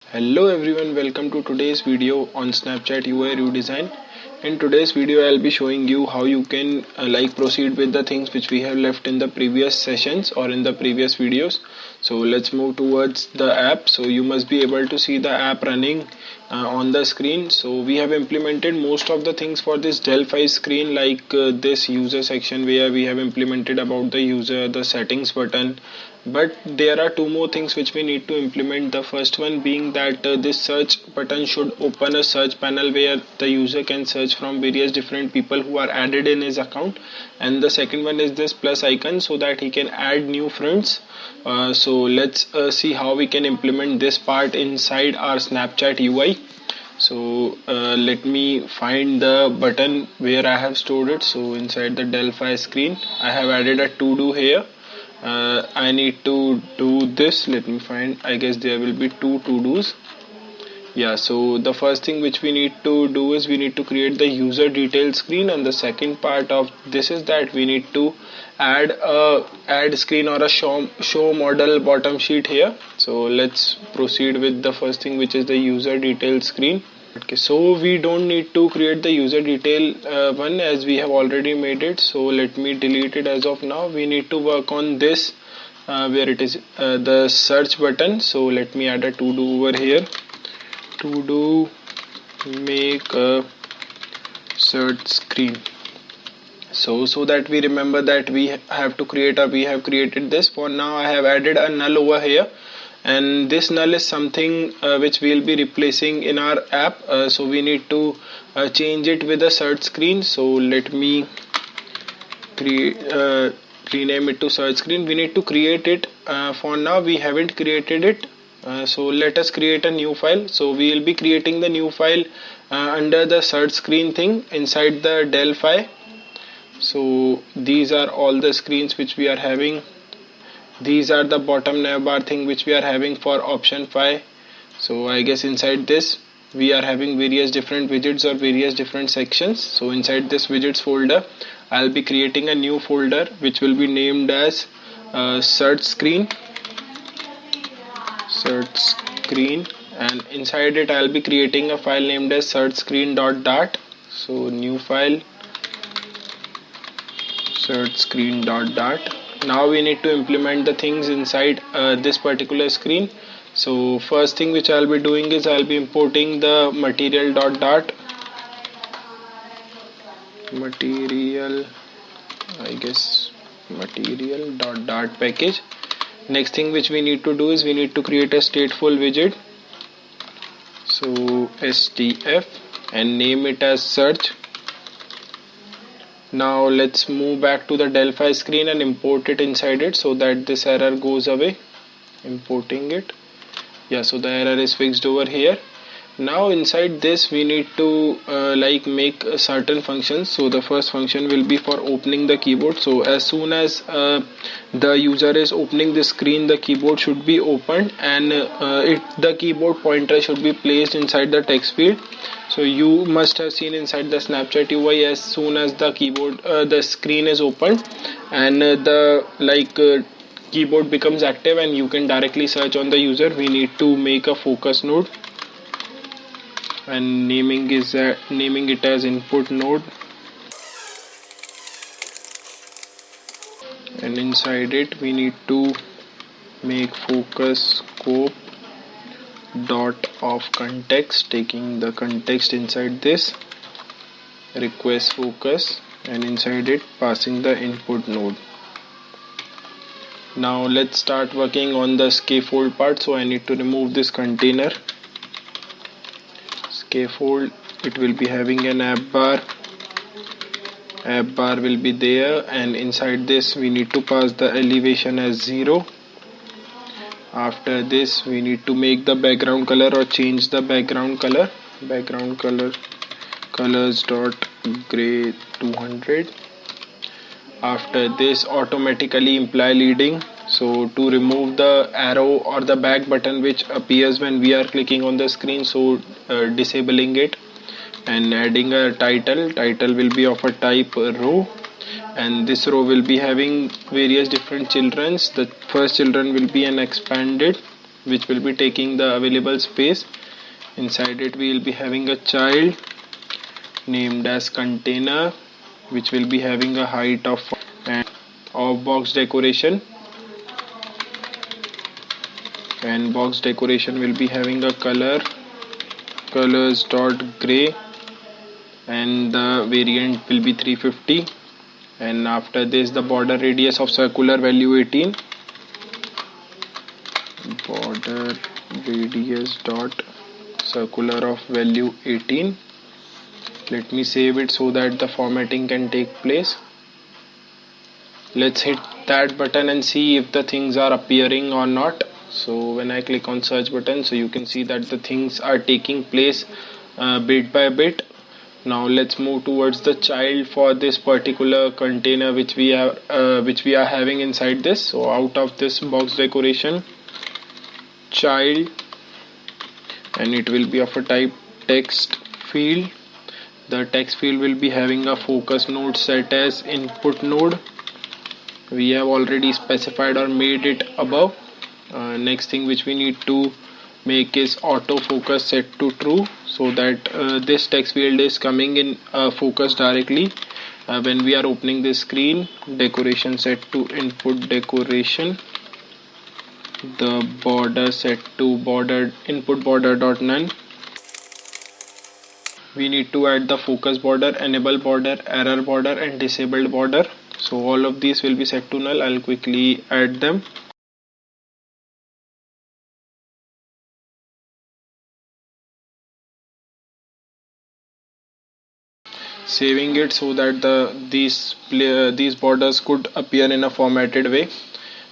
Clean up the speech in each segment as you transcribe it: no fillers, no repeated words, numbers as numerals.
Hello everyone, welcome to today's video on Snapchat UI redesign. In today's video I'll be showing you how you can proceed with the things which we have left in the previous sessions or in the previous videos. So let's move towards the app. So you must be able to see the app running on the screen. So we have implemented most of the things for this Delphi screen, like this user section where we have implemented about the user, the settings button, but there are two more things which we need to implement. The first one being that this search button should open a search panel where the user can search from various different people who are added in his account, and the second one is this plus icon so that he can add new friends. So let's see how we can implement this part inside our Snapchat UI. So let me find the button where I have stored it. So inside the Delphi screen I have added a to do here. I need to do this. Let me find, I guess there will be two to dos. Yeah, so the first thing which we need to do is we need to create the user detail screen, and the second part of this is that we need to add a add screen or a show model bottom sheet here. So let's proceed with the first thing, which is the user detail screen. Okay, so we don't need to create the user detail one, as we have already made it. So let me delete it as of now. We need to work on this where it is the search button. So let me add a to do over here. To do make a search screen. So that we remember that we have to create, or we have created this. For now I have added a null over here, and this null is something which we will be replacing in our app. So we need to change it with a search screen. So let me rename it to search screen. We need to create it. For now we haven't created it. So let us create a new file. So we will be creating the new file under the search screen thing inside the Delphi. So these are all the screens which we are having. These are the bottom navbar thing which we are having for option 5. So I guess inside this we are having various different widgets or various different sections. So inside this widgets folder I'll be creating a new folder which will be named as search screen, and inside it I'll be creating a file named as search screen.dart. So new file, search screen.dart. Now we need to implement the things inside this particular screen. So first thing which I'll be doing is I'll be importing the material.dart package. Next thing which we need to do is we need to create a stateful widget. So stf, and name it as search. Now let's move back to the Delphi screen and import it inside it so that this error goes away. Importing it. Yeah, so the error is fixed over here. Now inside this we need to make certain functions. So the first function will be for opening the keyboard. So as soon as the user is opening the screen, the keyboard should be opened, and the keyboard pointer should be placed inside the text field. So you must have seen inside the Snapchat UI, as soon as the keyboard the screen is opened and the keyboard becomes active and you can directly search on the user, we need to make a focus node and naming it as input node, and inside it we need to make focus scope dot of context, taking the context inside this request focus, and inside it passing the input node. Now let's start working on the scaffold part. So I need to remove this container. Scaffold, it will be having an app bar will be there, and inside this we need to pass the elevation as 0. After this we need to make the background color or change the background color. Colors dot gray 200. After this automatically imply leading. So to remove the arrow or the back button which appears when we are clicking on the screen, so disabling it, and adding a title will be of a type row, and this row will be having various different childrens. The first children will be an expanded, which will be taking the available space. Inside it we will be having a child named as container, which will be having a height of box decoration, and box decoration will be having a colors dot gray, and the variant will be 350. And after this, the border radius of circular value 18, border radius dot circular of value 18. Let me save it so that the formatting can take place. Let's hit that button and see if the things are appearing or not. So when I click on search button, so you can see that the things are taking place bit by bit. Now let's move towards the child for this particular container which we are having inside this. So out of this box decoration, child, and it will be of a type text field. The text field will be having a focus node set as input node. We have already specified or made it above. Next thing which we need to make is autofocus set to true, so that this text field is coming in focus directly when we are opening this screen. Decoration set to input decoration. The border set to border input border dot none. We need to add the focus border, enable border, error border, and disabled border. So all of these will be set to null. I'll quickly add them. Saving it so that these borders could appear in a formatted way.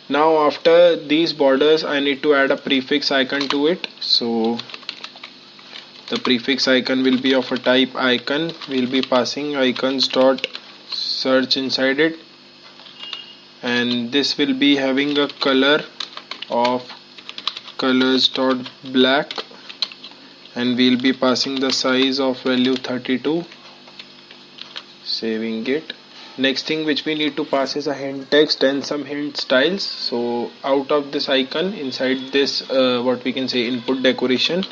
Now after these borders, I need to add a prefix icon to it. So the prefix icon will be of a type icon. We'll be passing icons dot search inside it, and this will be having a color of colors dot black, and we'll be passing the size of value 32. Saving it. Next thing which we need to pass is a hint text and some hint styles. So out of this icon, inside this what we can say input decoration,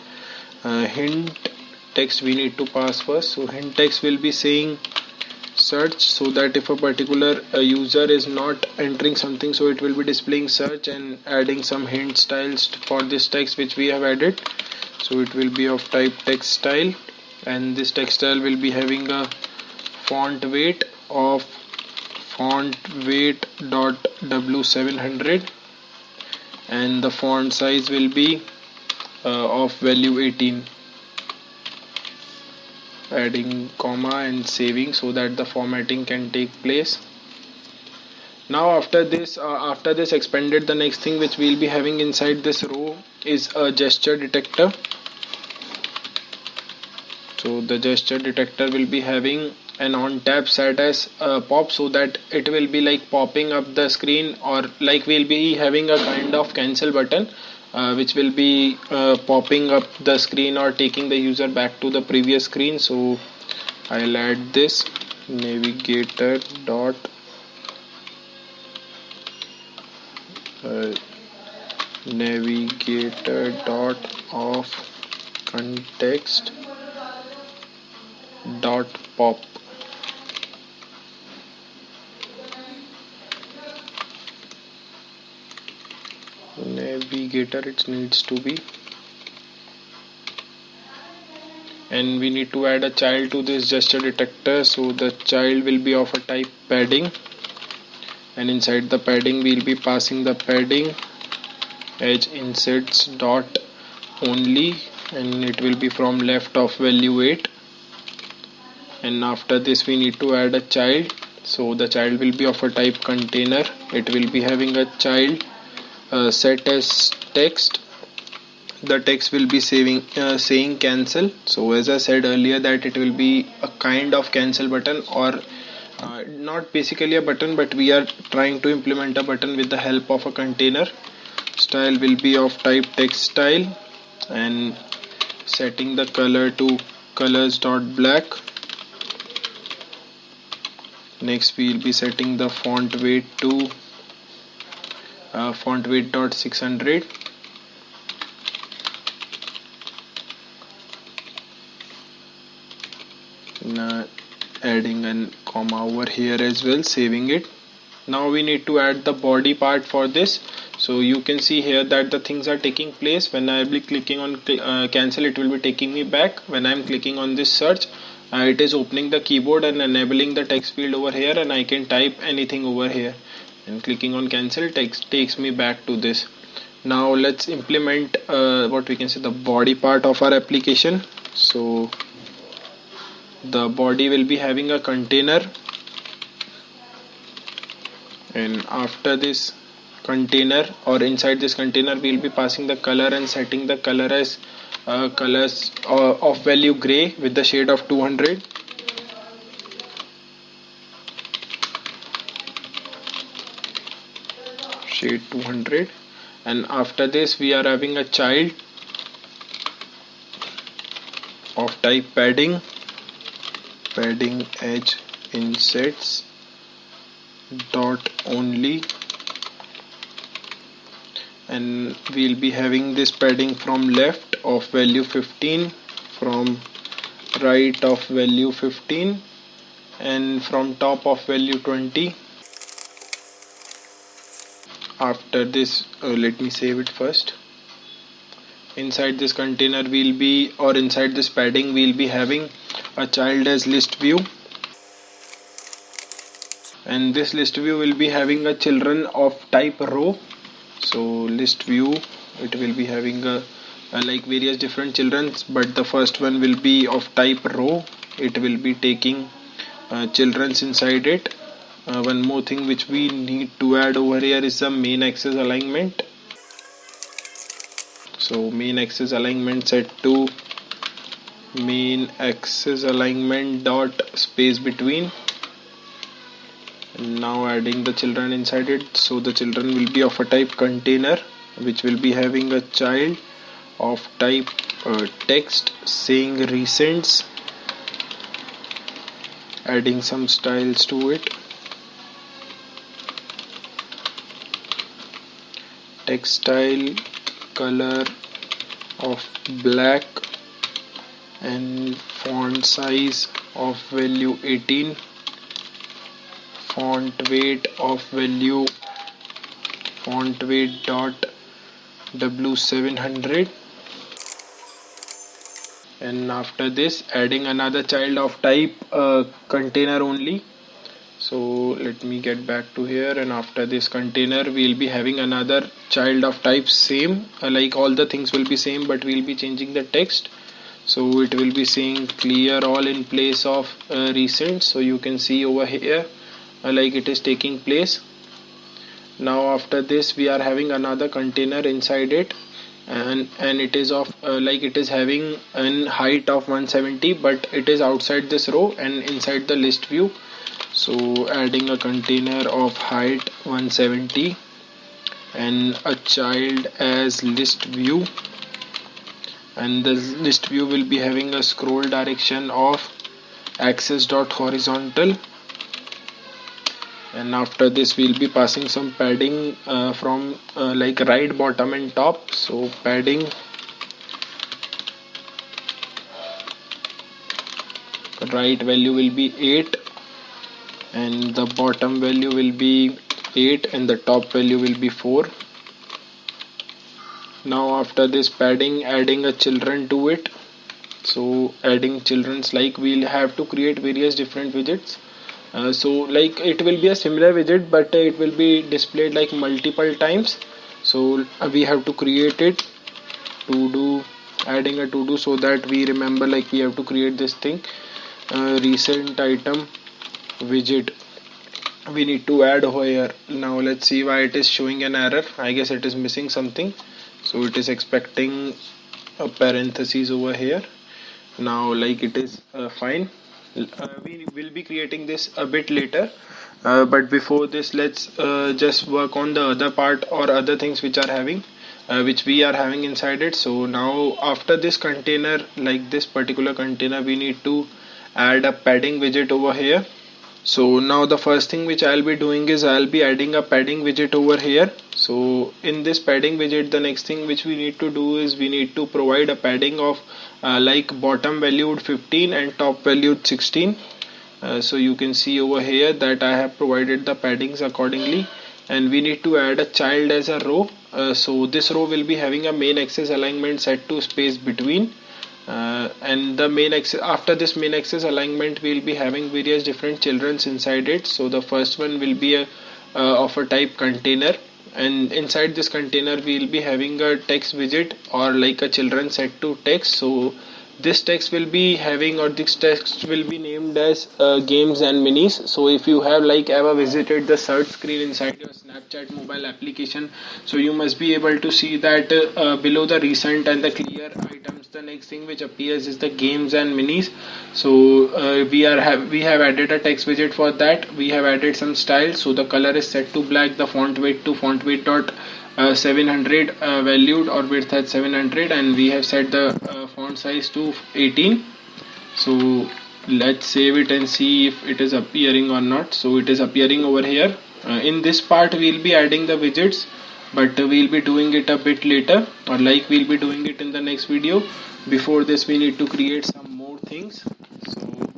hint text we need to pass first. So hint text will be saying search, so that if a particular user is not entering something, so it will be displaying search, and adding some hint styles for this text which we have added. So it will be of type text style, and this text style will be having a font weight of font weight dot w700, and the font size will be of value 18. Adding comma and saving so that the formatting can take place. Now after this expanded, the next thing which we will be having inside this row is a gesture detector. So the gesture detector will be having an on tab set as pop, so that it will be like popping up the screen, or like we'll be having a kind of cancel button which will be popping up the screen or taking the user back to the previous screen. So I'll add this navigator dot off context dot pop. Navigator it needs to be, and we need to add a child to this gesture detector. So the child will be of a type padding, and inside the padding we will be passing the padding edge insets dot only, and it will be from left of value 8. And after this we need to add a child. So the child will be of a type container. It will be having a child set as text. The text will be saying cancel. So as I said earlier, that it will be a kind of cancel button, or not basically a button, but we are trying to implement a button with the help of a container. Style will be of type text style, and setting the color to colors dot black. Next we will be setting the font weight to font weight dot 600, adding a comma over here as well, saving it. Now we need to add the body part for this. So you can see here that the things are taking place. When I will be clicking on cancel, it will be taking me back. When I am clicking on this search, it is opening the keyboard and enabling the text field over here, and I can type anything over here, and clicking on cancel takes me back to this. Now let's implement what we can say, the body part of our application. So the body will be having a container, and after this container, or inside this container, we will be passing the color and setting the color as colors of value gray with the shade of 200. Shade 200. And after this we are having a child of type padding edge insets dot only, and we'll be having this padding from left of value 15, from right of value 15, and from top of value 20. After this let me save it first. Inside this container we'll be, or inside this padding we'll be having a child as list view, and this list view will be having a children of type row. So list view, it will be having a like various different childrens, but the first one will be of type row. It will be taking childrens inside it. One more thing which we need to add over here is the main axis alignment. So main axis alignment set to main axis alignment dot space between, and now adding the children inside it. So the children will be of a type container, which will be having a child of type text saying recents, adding some styles to it. Text style, color of black, and font size of value 18, font weight of value font weight dot w700. And after this adding another child of type container only. So let me get back to here, and after this container we'll be having another child of type same, like all the things will be same, but we'll be changing the text. So it will be saying clear all in place of recent. So you can see over here like it is taking place. Now after this we are having another container inside it, and it is of like it is having an height of 170, but it is outside this row and inside the list view. So adding a container of height 170 and a child as list view, and the list view will be having a scroll direction of axis dot horizontal. And after this we'll be passing some padding from like right, bottom and top. So padding right value will be 8, and the bottom value will be 8, and the top value will be 4. Now after this padding adding a children to it. So adding children's, like we'll have to create various different widgets. So like it will be a similar widget, but it will be displayed like multiple times. So we have to create it, to do adding a to do, so that we remember like we have to create this thing. Recent item widget we need to add over here. Now let's see why it is showing an error. I guess it is missing something, so it is expecting a parenthesis over here. Now like it is fine. We will be creating this a bit later, but before this let's just work on the other part or other things which are having which we are having inside it. So now after this container, like this particular container, we need to add a padding widget over here. So now the first thing which I'll be doing is I'll be adding a padding widget over here. So in this padding widget, the next thing which we need to do is we need to provide a padding of like bottom valued 15 and top valued 16. So you can see over here that I have provided the paddings accordingly, and we need to add a child as a row. So this row will be having a main axis alignment set to space between, and the main axis, after this main axis alignment, we will be having various different childrens inside it. So the first one will be a of a type container, and inside this container we will be having a text widget or like a children set to text. So this text will be having, or this text will be named as games and minis. So if you have like ever visited the search screen inside your Snapchat mobile application, so you must be able to see that below the recent and the clear items, the next thing which appears is the games and minis. So we have added a text widget for that. We have added some style. So the color is set to black, the font weight to font weight dot 700 valued or width at 700, and we have set the font size to 18. So let's save it and see if it is appearing or not. So it is appearing over here. In this part we'll be adding the widgets, but we'll be doing it a bit later, or like we'll be doing it in the next video. Before this we need to create some more things. So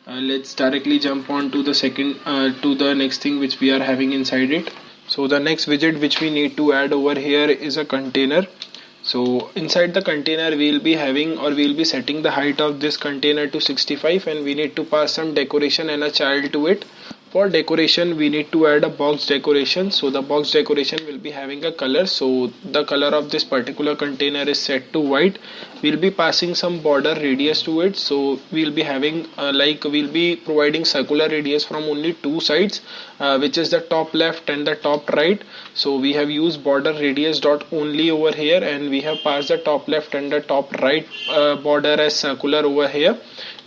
let's directly jump on to the second to the next thing which we are having inside it. So the next widget which we need to add over here is a container. So inside the container we'll be having, or we'll be setting the height of this container to 65, and we need to pass some decoration and a child to it. For decoration we need to add a box decoration. So the box decoration will be having a color. So the color of this particular container is set to white. We'll be passing some border radius to it. So we'll be having we'll be providing circular radius from only two sides, which is the top left and the top right. So we have used border radius dot only over here, and we have passed the top left and the top right border as circular over here.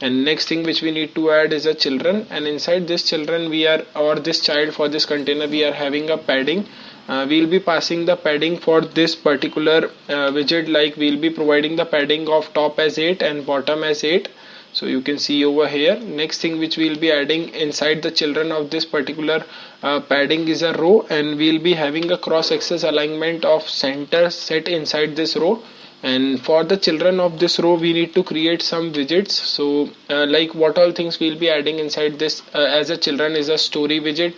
And next thing which we need to add is a children, and inside this children we are, or this child for this container, we are having a padding. We'll be passing the padding for this particular widget, like we'll be providing the padding of top as 8 and bottom as 8. So you can see over here. Next thing which we'll be adding inside the children of this particular padding is a row, and we'll be having a cross axis alignment of center set inside this row. And for the children of this row we need to create some widgets. So like what all things we'll be adding inside this as a children is a story widget,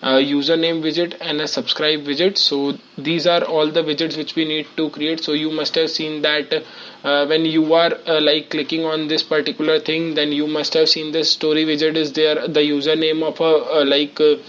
a username widget, and a subscribe widget. So these are all the widgets which we need to create. So you must have seen that when you are like clicking on this particular thing, then you must have seen this story widget is there, the username of a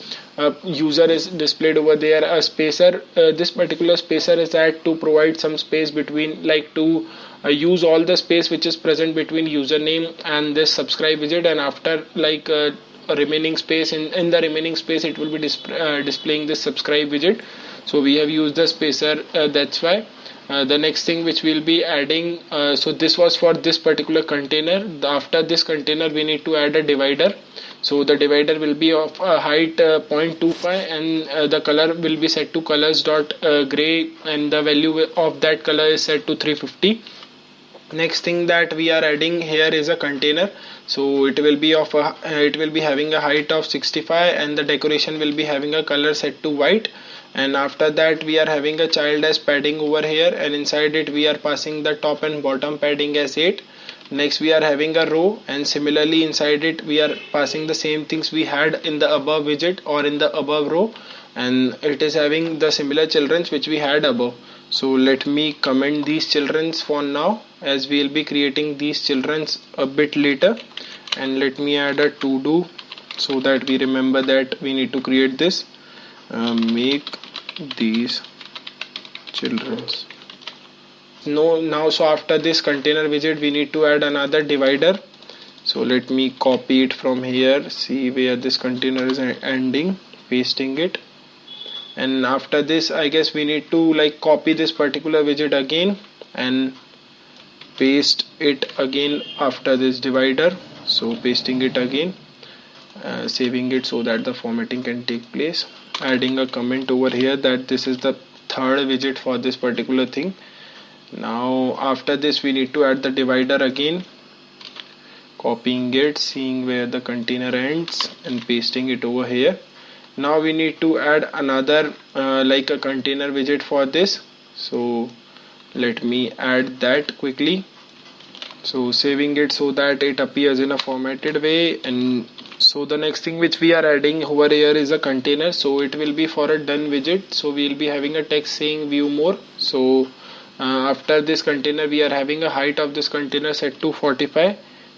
user is displayed over there, a spacer. This particular spacer is that to provide some space between, like to use all the space which is present between username and this subscribe widget, and after like a remaining space, in the remaining space it will be displaying this subscribe widget. So we have used the spacer, that's why. The next thing which we'll be adding, so this was for this particular container. After this container we need to add a divider. So the divider will be of height 0.25, and the color will be set to colors dot gray, and the value of that color is set to 350. Next thing that we are adding here is a container. So it will be of it will be having a height of 65, and the decoration will be having a color set to white. And after that we are having a child as padding over here, and inside it we are passing the top and bottom padding as 8. Next we are having a row, and similarly inside it we are passing the same things we had in the above widget or in the above row, and it is having the similar childrens which we had above. So let me comment these childrens for now, as we will be creating these childrens a bit later. And let me add a to do so that we remember that we need to create this. Make these childrens. Now so after this container widget we need to add another divider. So let me copy it from here, see where this container is ending, pasting it. And after this I guess we need to like copy this particular widget again and paste it again after this divider. So pasting it again, saving it so that the formatting can take place, adding a comment over here that this is the third widget for this particular thing. Now after this we need to add the divider again, copying it, seeing where the container ends and pasting it over here. Now we need to add another like a container widget for this. So let me add that quickly. So saving it so that it appears in a formatted way. And so the next thing which we are adding over here is a container. So it will be for a done widget. So we will be having a text saying view more. So after this container we are having a height of this container set to 45,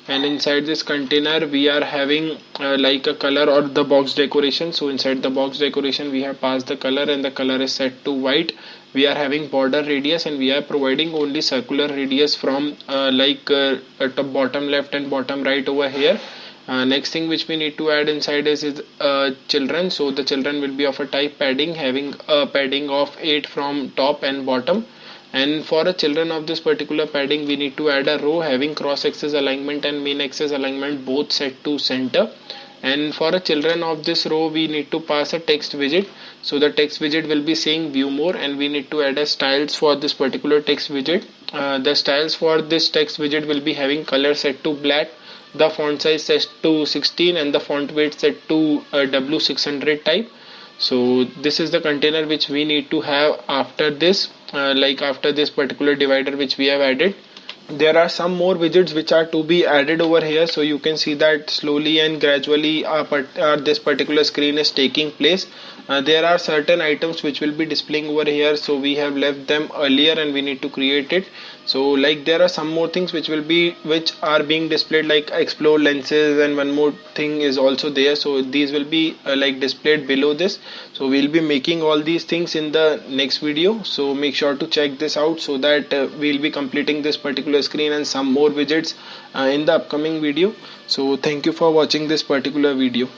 and inside this container we are having like a color or the box decoration. So inside the box decoration we have passed the color, and the color is set to white. We are having border radius, and we are providing only circular radius from at the bottom left and bottom right over here. Next thing which we need to add inside is children. So the children will be of a type padding, having a padding of 8 from top and bottom. And for a children of this particular padding we need to add a row having cross axis alignment and main axis alignment both set to center. And for a children of this row we need to pass a text widget. So the text widget will be saying view more, and we need to add a styles for this particular text widget. The styles for this text widget will be having color set to black, the font size set to 16, and the font weight set to W600 type. So this is the container which we need to have after this after this particular divider which we have added. There are some more widgets which are to be added over here. So you can see that slowly and gradually this particular screen is taking place. There are certain items which will be displaying over here, so we have left them earlier and we need to create it. So like there are some more things which are being displayed, like explore lenses, and one more thing is also there. So these will be displayed below this. So we'll be making all these things in the next video, so make sure to check this out, so that we'll be completing this particular screen and some more widgets in the upcoming video. So thank you for watching this particular video.